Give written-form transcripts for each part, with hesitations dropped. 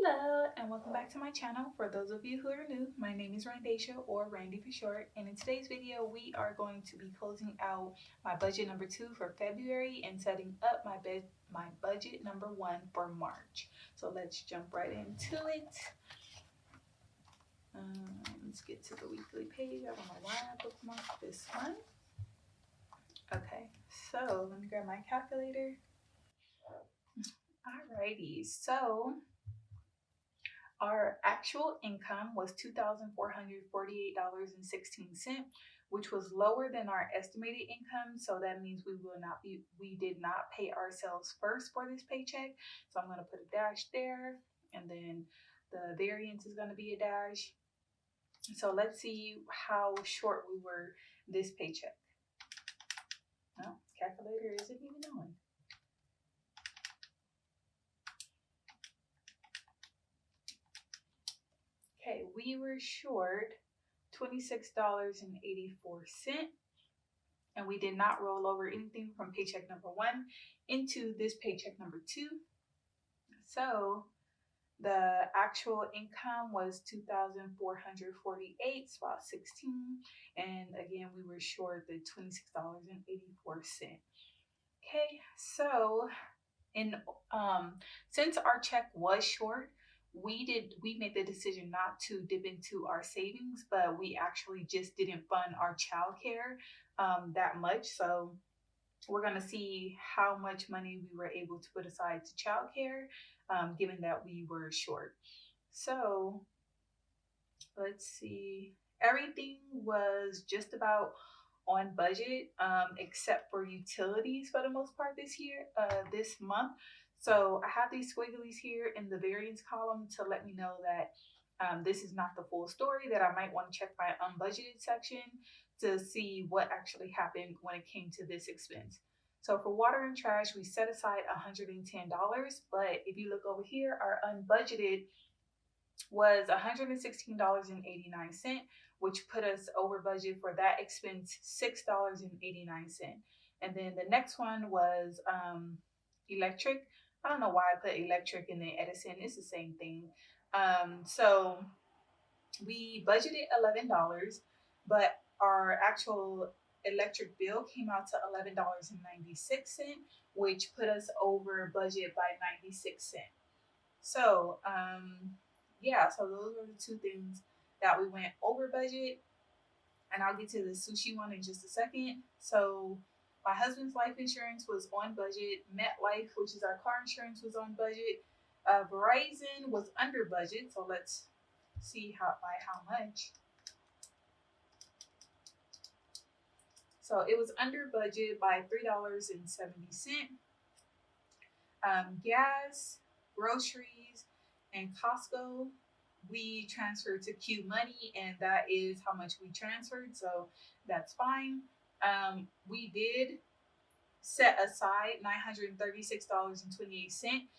Hello and welcome back to my channel. For those of you who are new, my name is Randy4short or Randy4short, and in today's video we are going to be closing out my budget number 2 for February and setting up my budget number 1 for March. So let's jump right into it. Let's get to the weekly page. I don't know why I bookmarked this one. Okay, so let me grab my calculator. Alrighty, so our actual income was $2,448.16, which was lower than our estimated income. So that means we did not pay ourselves first for this paycheck. So I'm going to put a dash there, and then the variance is going to be a dash. So let's see how short we were this paycheck. Oh, calculator isn't even on. Okay, we were short $26.84, and we did not roll over anything from paycheck number 1 into this paycheck number 2. So the actual income was $2,448, spot 16, and again we were short the $26.84. Okay, so since our check was short, we made the decision not to dip into our savings, but we actually just didn't fund our childcare that much. So we're gonna see how much money we were able to put aside to childcare, given that we were short. So let's see. Everything was just about on budget, except for utilities for the most part this month. So I have these squigglies here in the variance column to let me know that this is not the full story, that I might want to check my unbudgeted section to see what actually happened when it came to this expense. So for water and trash, we set aside $110, but if you look over here, our unbudgeted was $116.89, which put us over budget for that expense $6.89. And then the next one was electric. I don't know why I put electric and then Edison. It's the same thing. So we budgeted $11, but our actual electric bill came out to $11.96, which put us over budget by 96 cents. So yeah, so those were the two things that we went over budget, and I'll get to the sushi one in just a second. So my husband's life insurance was on budget. MetLife, which is our car insurance, was on budget. Verizon was under budget, so let's see by how much. So it was under budget by $3.70. Gas, groceries, and Costco, we transferred to Q Money, and that is how much we transferred, so that's fine. We did set aside $936.28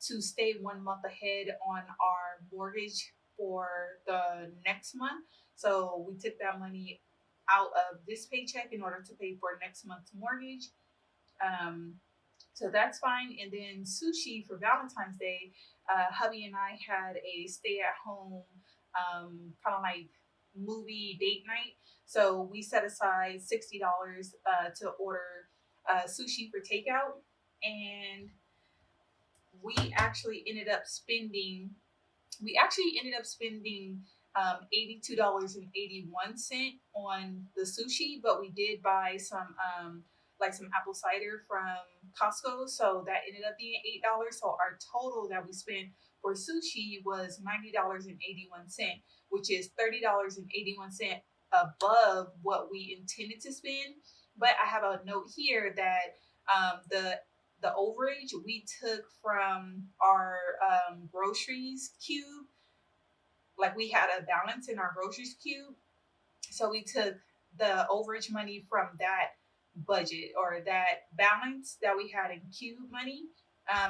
to stay 1 month ahead on our mortgage for the next month. So we took that money out of this paycheck in order to pay for next month's mortgage. So that's fine. And then sushi for Valentine's Day, hubby and I had a stay-at-home kind of like movie date night. So we set aside $60 to order sushi for takeout, and we actually ended up spending $82.81 on the sushi, but we did buy some apple cider from Costco, so that ended up being $8. So our total that we spent for sushi was $90.81, which is $30.81 above what we intended to spend. But I have a note here that the overage we took from our groceries cube, like we had a balance in our groceries cube, so we took the overage money from that budget or that balance that we had in cube money.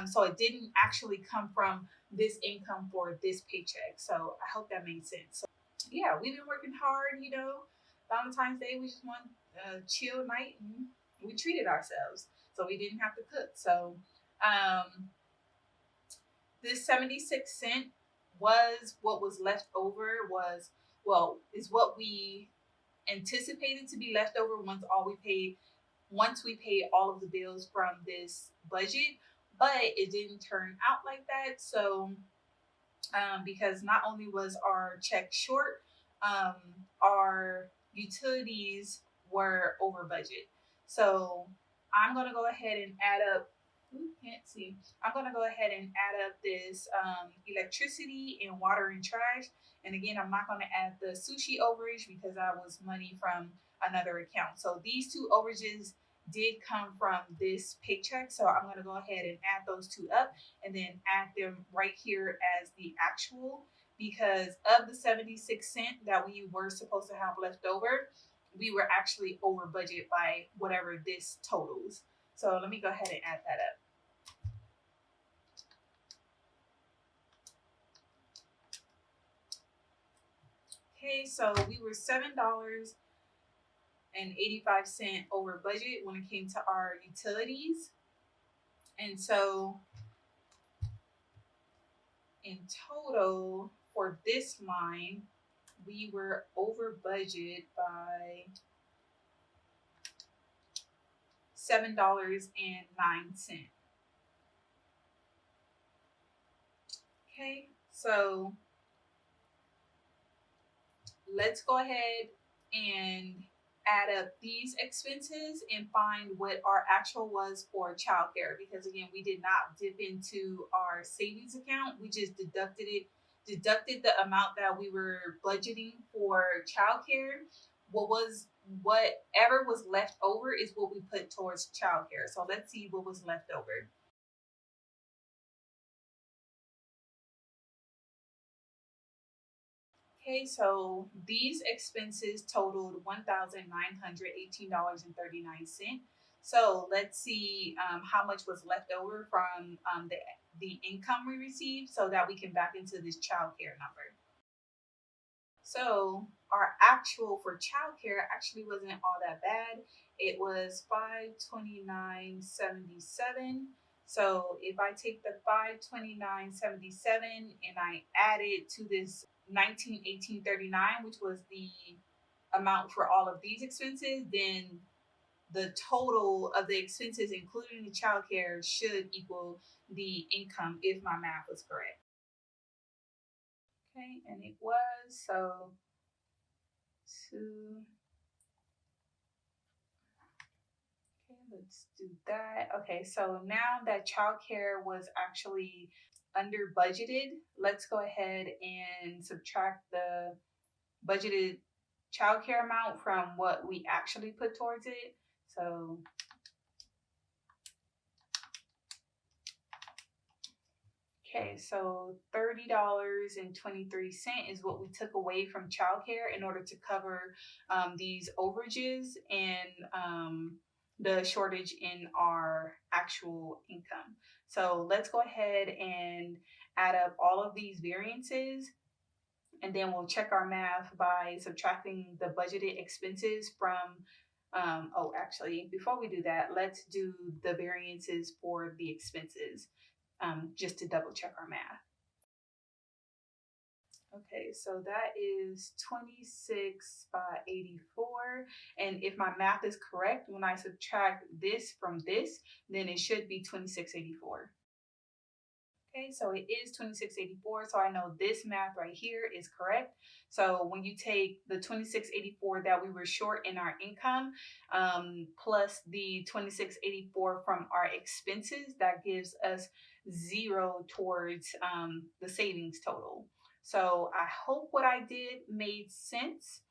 So it didn't actually come from this income for this paycheck. So I hope that made sense. So yeah, we've been working hard, Valentine's Day, we just want a chill night, and we treated ourselves, so we didn't have to cook. So This 76 cent was what was left over, is what we anticipated to be left over once we paid all of the bills from this budget, but it didn't turn out like that. So because not only was our check short, um, our utilities were over budget. So I'm gonna go ahead and add up. Ooh, can't see. I'm gonna go ahead and add up this electricity and water and trash. And again, I'm not gonna add the sushi overage because that was money from another account. So these two overages did come from this paycheck. So I'm gonna go ahead and add those two up and then add them right here as the actual, because of the 76 cent that we were supposed to have left over, we were actually over budget by whatever this totals. So let me go ahead and add that up. Okay, so we were $7.85 over budget when it came to our utilities. And so in total for this line, we were over budget by $7.09. Okay, so let's go ahead and add up these expenses and find what our actual was for childcare, because again, we did not dip into our savings account. We just deducted the amount that we were budgeting for childcare. Whatever was left over is what we put towards childcare. So let's see what was left over. Okay, so these expenses totaled $1,918.39. So let's see how much was left over from the income we received so that we can back into this childcare number. So our actual for childcare actually wasn't all that bad. It was $529.77. So if I take the $529.77 and I add it to this 1918.39, which was the amount for all of these expenses, then the total of the expenses, including the childcare, should equal the income if my math was correct. Okay, and it was so two. Okay, let's do that. Okay, so now that childcare was actually under budgeted, let's go ahead and subtract the budgeted childcare amount from what we actually put towards it. So okay, so $30.23 is what we took away from childcare in order to cover these overages and the shortage in our actual income. So let's go ahead and add up all of these variances, and then we'll check our math by subtracting the budgeted expenses from oh, actually, before we do that, let's do the variances for the expenses just to double check our math. Okay, so that is 26 by 84. And if my math is correct, when I subtract this from this, then it should be 2684. Okay, so it is 2684. So I know this math right here is correct. So when you take the 2684 that we were short in our income, plus the 2684 from our expenses, that gives us zero towards the savings total. So I hope what I did made sense.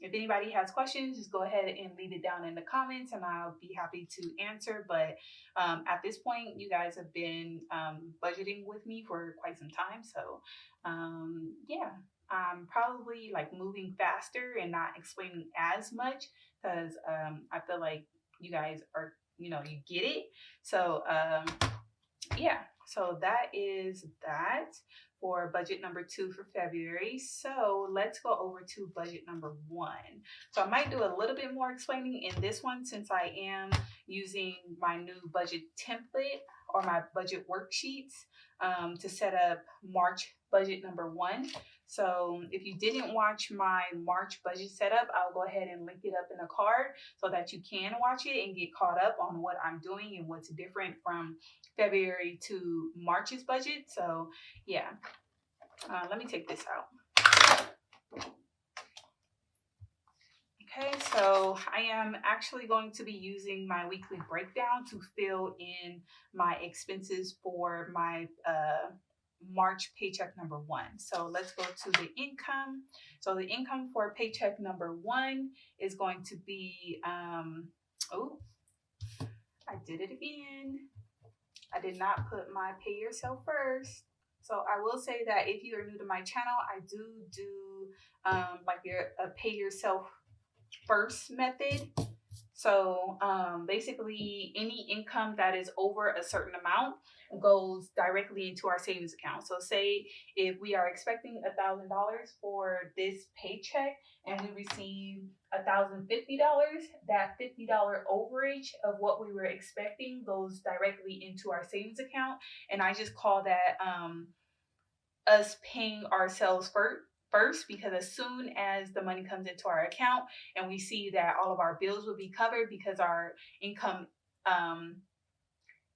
If anybody has questions, just go ahead and leave it down in the comments and I'll be happy to answer. But at this point, you guys have been budgeting with me for quite some time. So yeah, I'm probably like moving faster and not explaining as much because I feel like you guys are, you get it. So yeah. So that is that for budget number 2 for February. So let's go over to budget number 1. So I might do a little bit more explaining in this one since I am using my new budget template or my budget worksheets to set up March budget number 1. So if you didn't watch my March budget setup, I'll go ahead and link it up in a card so that you can watch it and get caught up on what I'm doing and what's different from February to March's budget. So yeah, let me take this out. Okay, so I am actually going to be using my weekly breakdown to fill in my expenses for my March paycheck number 1. So let's go to the income. So the income for paycheck number 1 is going to be, oh, I did it again. I did not put my pay yourself first. So I will say that if you are new to my channel, I do like a pay yourself first method. So basically any income that is over a certain amount goes directly into our savings account. So say if we are expecting $1,000 for this paycheck and we receive $1,050, that $50 overage of what we were expecting goes directly into our savings account. And I just call that us paying ourselves first, because as soon as the money comes into our account and we see that all of our bills will be covered because our income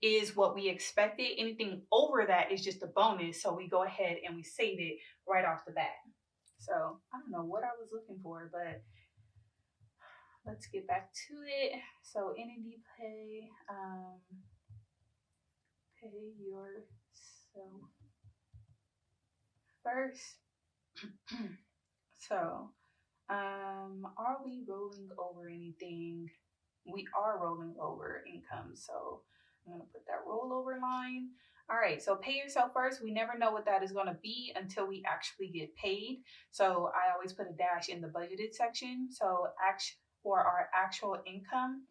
is what we expected, anything over that is just a bonus. So we go ahead and we save it right off the bat. So I don't know what I was looking for, but let's get back to it. So entity pay, pay yourself first. So are we rolling over anything? We are rolling over income, so I'm going to put that rollover line. All right, so pay yourself first. We never know what that is going to be until we actually get paid. So I always put a dash in the budgeted section. So for our actual income,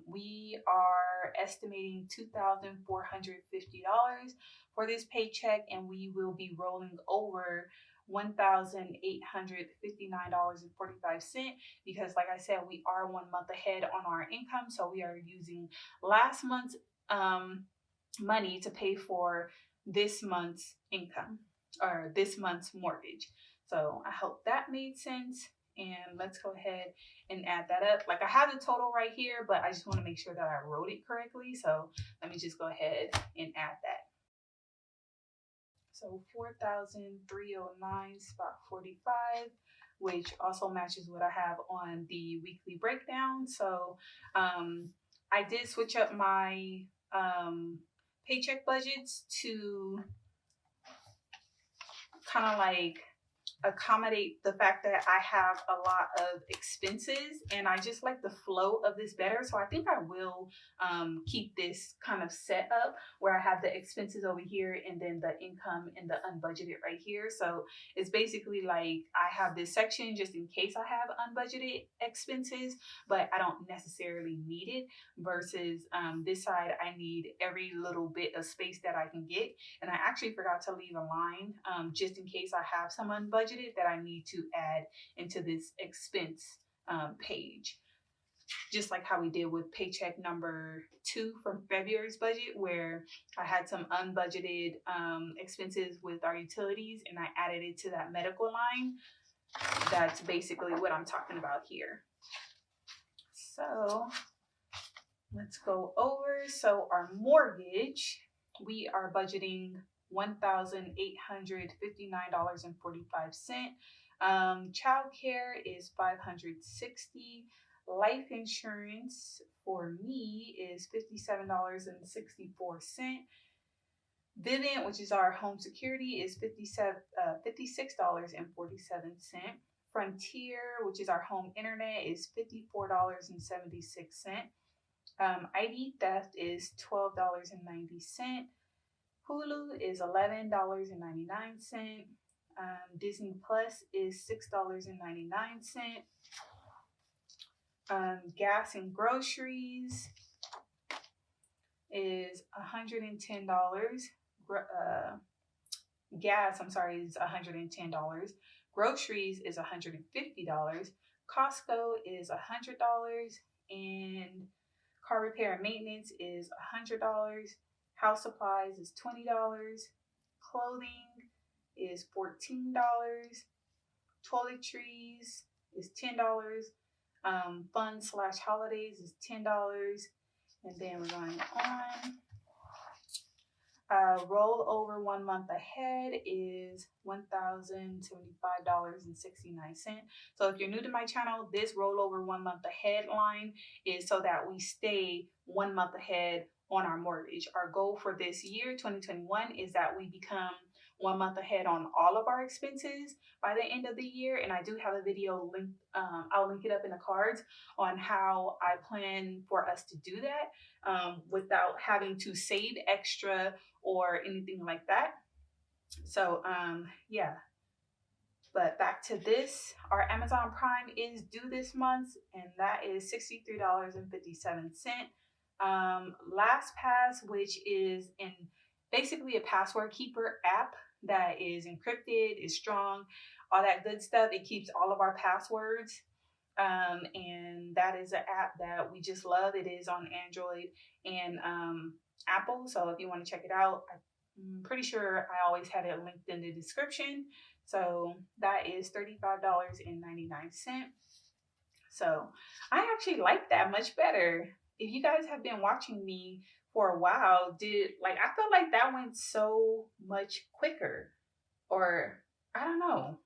we are estimating $2,450 for this paycheck, and we will be rolling over $1,859.45 because, like I said, we are 1 month ahead on our income, so we are using last month's money to pay for this month's income or this month's mortgage. So I hope that made sense. And let's go ahead and add that up. Like I have the total right here, but I just want to make sure that I wrote it correctly. So let me just go ahead and add that. So 4,309.45, which also matches what I have on the weekly breakdown. So I did switch up my paycheck budgets to kind of like accommodate the fact that I have a lot of expenses and I just like the flow of this better. So I think I will keep this kind of set up where I have the expenses over here and then the income and the unbudgeted right here. So it's basically like I have this section just in case I have unbudgeted expenses, but I don't necessarily need it, versus this side I need every little bit of space that I can get. And I actually forgot to leave a line just in case I have some unbudgeted that I need to add into this expense page. Just like how we did with paycheck number 2 from February's budget, where I had some unbudgeted expenses with our utilities and I added it to that medical line. That's basically what I'm talking about here. So let's go over. So our mortgage, we are budgeting $1,859.45. Child care is $560. Life insurance for me is $57.64. Vivint, which is our home security, is $56.47. Frontier, which is our home internet, is $54.76. ID theft is $12.90. Hulu is $11.99. Disney Plus is $6.99. Gas and groceries is $110. Gas, I'm sorry, is $110. Groceries is $150. Costco is $100. And car repair and maintenance is $100. House supplies is $20. Clothing is $14. Toiletries is $10. Fun/holidays is $10. And then we're going on. Roll over 1 month ahead is $1,075.69. So if you're new to my channel, this roll over 1 month ahead line is so that we stay 1 month ahead on our mortgage. Our goal for this year, 2021, is that we become 1 month ahead on all of our expenses by the end of the year. And I do have a video linked, I'll link it up in the cards on how I plan for us to do that without having to save extra or anything like that. So yeah, but back to this, our Amazon Prime is due this month, and that is $63.57. LastPass, which is basically a password keeper app that is encrypted, is strong, all that good stuff. It keeps all of our passwords. And that is an app that we just love. It is on Android and Apple. So if you want to check it out, I'm pretty sure I always had it linked in the description. So that is $35.99. So I actually like that much better. If you guys have been watching me for a while, I felt like that went so much quicker, or I don't know.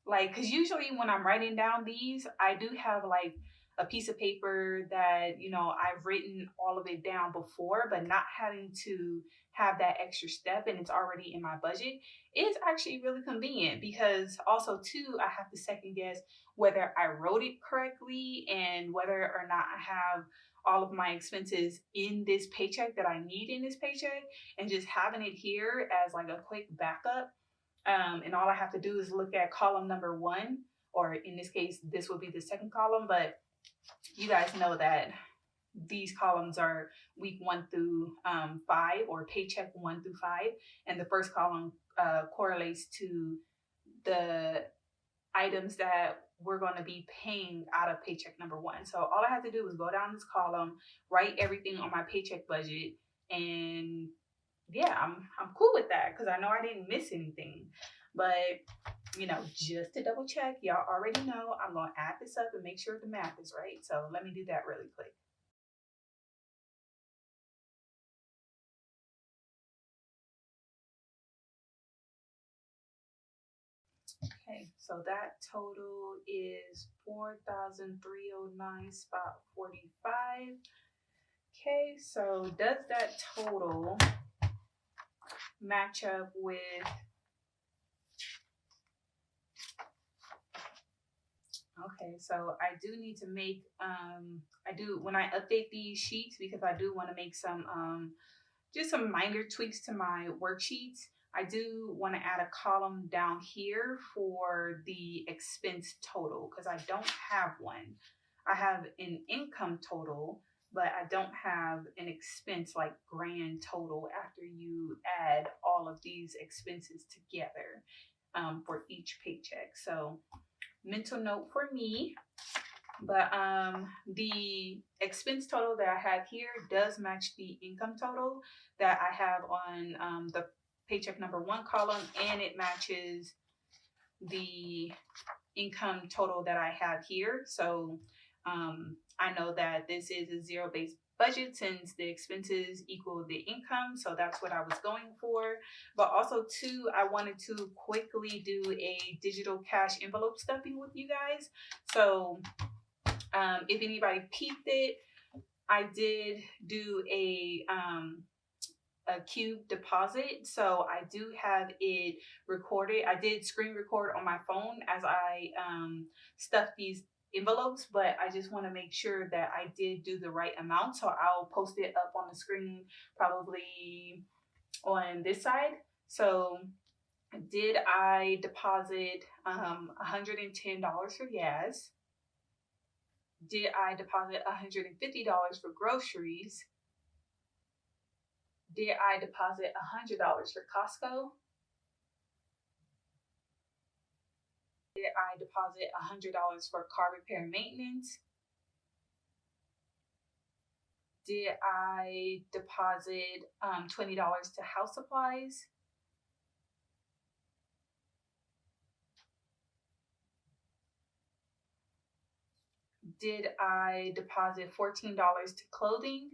Because usually when I'm writing down these, I do have like a piece of paper that, I've written all of it down before, but not having to have that extra step and it's already in my budget is actually really convenient, because also too, I have to second guess whether I wrote it correctly and whether or not I have all of my expenses in this paycheck that I need in this paycheck, and just having it here as like a quick backup. And all I have to do is look at column number 1, or in this case, this will be the second column, but you guys know that these columns are week 1 through 5, or paycheck 1 through 5. And the first column correlates to the items that we're going to be paying out of paycheck number 1. So all I have to do is go down this column, write everything on my paycheck budget, and yeah, I'm cool with that, because I know I didn't miss anything. But just to double check, y'all already know I'm gonna add this up and make sure the math is right. So let me do that really quick. Okay, so that total is 4,309.45. Okay, so does that total match up with Okay, so I do need to make, when I update these sheets, because I do want to make some, just some minor tweaks to my worksheets. I do want to add a column down here for the expense total, because I don't have one. I have an income total, but I don't have an expense like grand total after you add all of these expenses together for each paycheck. So mental note for me, but the expense total that I have here does match the income total that I have on the paycheck number 1 column, and it matches the income total that I have here. So I know that this is a zero-based budget since the expenses equal the income, so that's what I was going for. But also too, I wanted to quickly do a digital cash envelope stuffing with you guys. So if anybody peeped it, I did do a cube deposit. So I do have it recorded. I did screen record on my phone as I stuffed these envelopes, but I just want to make sure that I did do the right amount. So I'll post it up on the screen probably on this side. So did I deposit $110 for gas? Did I deposit $150 for groceries? Did I deposit $100 for Costco? Did I deposit $100 for car repair maintenance? Did I deposit $20 to house supplies? Did I deposit $14 to clothing?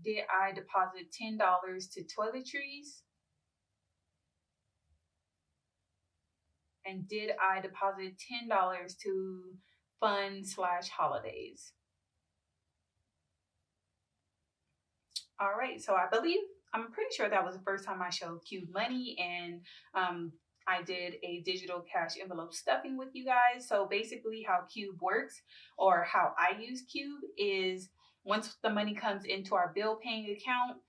Did I deposit $10 to toiletries? And did I deposit $10 to fun/holidays? All right, so I'm pretty sure that was the first time I showed Cube money, and I did a digital cash envelope stuffing with you guys. So basically, how Cube works, or how I use Cube, is once the money comes into our bill paying account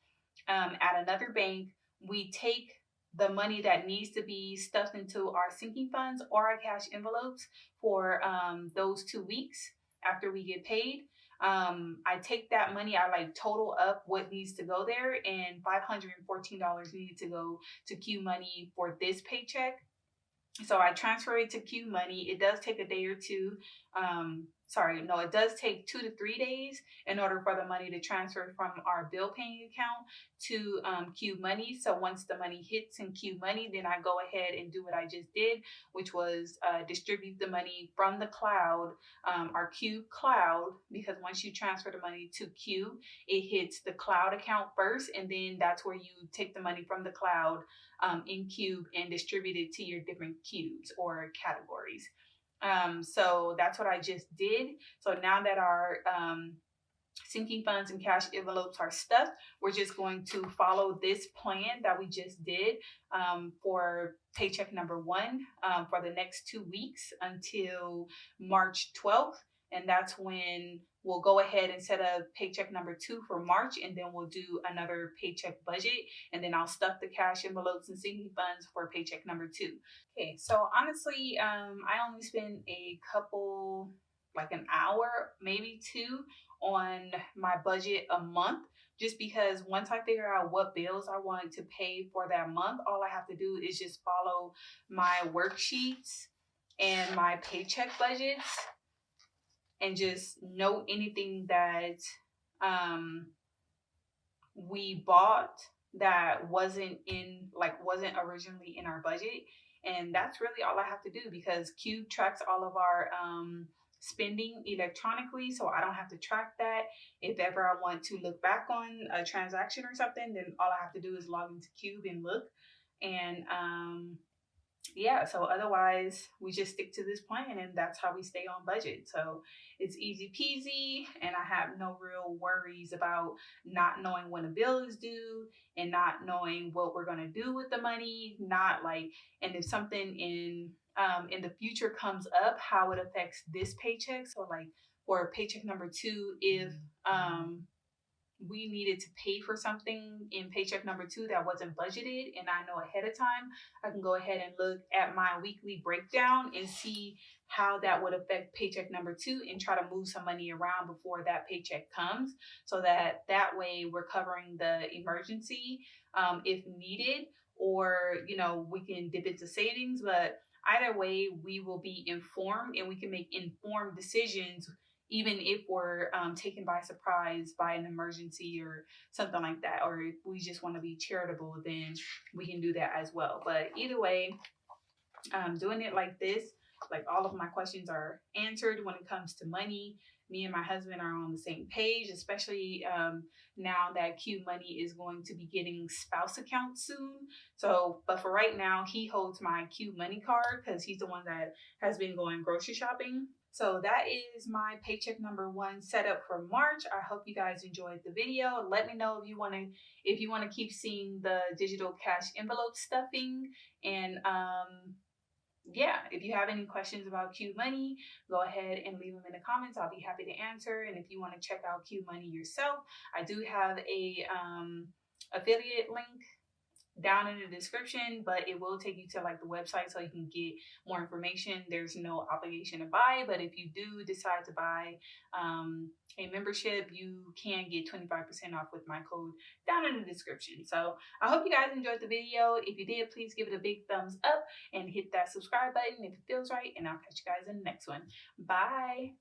at another bank, we take the money that needs to be stuffed into our sinking funds or our cash envelopes for those 2 weeks after we get paid. I take that money, I like total up what needs to go there, and $514 needed to go to Q Money for this paycheck. So I transfer it to Q Money. It does take a day or two. Sorry, no, it does take 2 to 3 days in order for the money to transfer from our bill paying account to Q Money. So once the money hits in Q Money, then I go ahead and do what I just did, which was distribute the money from the cloud, our Q cloud, because once you transfer the money to Q, it hits the cloud account first, and then that's where you take the money from the cloud in Cube and distribute it to your different cubes or categories. So that's what I just did. So now that our sinking funds and cash envelopes are stuffed, we're just going to follow this plan that we just did for paycheck number 1 for the next 2 weeks until March 12th. And that's when we'll go ahead and set up paycheck number 2 for March, and then we'll do another paycheck budget, and then I'll stuff the cash envelopes and sinking funds for paycheck number 2. Okay, so honestly, I only spend a couple, like an hour, maybe 2, on my budget a month, just because once I figure out what bills I want to pay for that month, all I have to do is just follow my worksheets and my paycheck budgets and just note anything that we bought that wasn't originally in our budget. And that's really all I have to do, because Cube tracks all of our spending electronically, so I don't have to track that. If ever I want to look back on a transaction or something, then all I have to do is log into Cube and look. And yeah, so otherwise we just stick to this plan, and that's how we stay on budget. So it's easy peasy, and I have no real worries about not knowing when a bill is due and not knowing what we're going to do with the money. Not like, and if something in the future comes up, how it affects this paycheck. So like for paycheck number 2, if we needed to pay for something in paycheck number 2 that wasn't budgeted, and I know ahead of time, I can go ahead and look at my weekly breakdown and see how that would affect paycheck number 2 and try to move some money around before that paycheck comes, so that way we're covering the emergency if needed, or we can dip into savings. But either way, we will be informed and we can make informed decisions, even if we're taken by surprise by an emergency or something like that. Or if we just want to be charitable, then we can do that as well. But either way, doing it like this, like all of my questions are answered when it comes to money. Me and my husband are on the same page, especially now that Q Money is going to be getting spouse accounts soon. So, but for right now, he holds my Q Money card because he's the one that has been going grocery shopping. So that is my paycheck number 1 setup for March. I hope you guys enjoyed the video. Let me know if you want to keep seeing the digital cash envelope stuffing. And yeah, if you have any questions about Q Money, go ahead and leave them in the comments. I'll be happy to answer. And if you want to check out Q Money yourself, I do have a affiliate link down in the description, but it will take you to like the website so you can get more information. There's no obligation to buy, but if you do decide to buy a membership, you can get 25% off with my code down in the description. So I hope you guys enjoyed the video. If you did, please give it a big thumbs up and hit that subscribe button if it feels right, and I'll catch you guys in the next one. Bye.